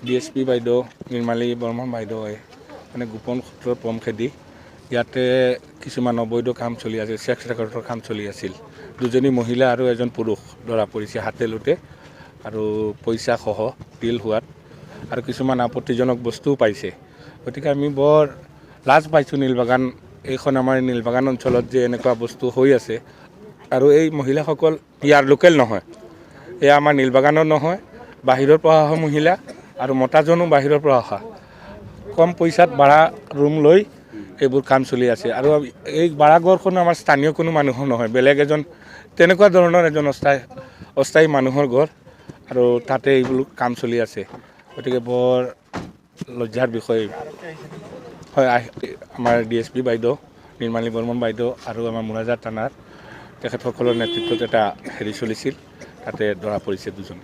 DSP বাইদেউ নিৰ্মালী বৰ্মন বাইদেৱে মানে গোপন সূত্ৰৰ পম খেদি ইয়াতে কিছুমান অবৈধ কাম চলি আছিল, ছেক্স ৰেকৰ্ডৰ কাম চলি আছিল। দুজনী মহিলা আৰু এজন পুৰুষ ধৰা পৰিছে হাতে লোটে আৰু পইচাসহ ডিল হোৱাত আৰু কিছুমান আপত্তিজনক বস্তুও পাইছে। গতিকে আমি বৰ লাজ পাইছোঁ নীলবাগান, এইখন আমাৰ নীলবাগান অঞ্চলত যে এনেকুৱা বস্তু হৈ আছে। আৰু এই মহিলাসকল ইয়াৰ লোকেল নহয়, এয়া আমাৰ নীলবাগানৰ নহয়, বাহিৰৰ পৰা অহা মহিলা আৰু মতাজনো বাহিৰৰ পৰা অহা। কম পইচাত ভাড়া ৰুম লৈ এইবোৰ কাম চলি আছে। আৰু এই ভাড়াঘৰখন আমাৰ স্থানীয় কোনো মানুহৰ নহয়, বেলেগ এজন তেনেকুৱা ধৰণৰ এজন অস্থায়ী মানুহৰ ঘৰ আৰু তাতে এইবোৰ কাম চলি আছে। গতিকে বৰ লজ্জাৰ বিষয়। হয়, আমাৰ DSP বাইদেউ নিৰ্মালী বৰ্মন বাইদেউ আৰু আমাৰ মুৰাজাত থানাৰ তেখেতসকলৰ নেতৃত্বত এটা হেৰি চলিছিল, তাতে ধৰা পৰিছে দুজন।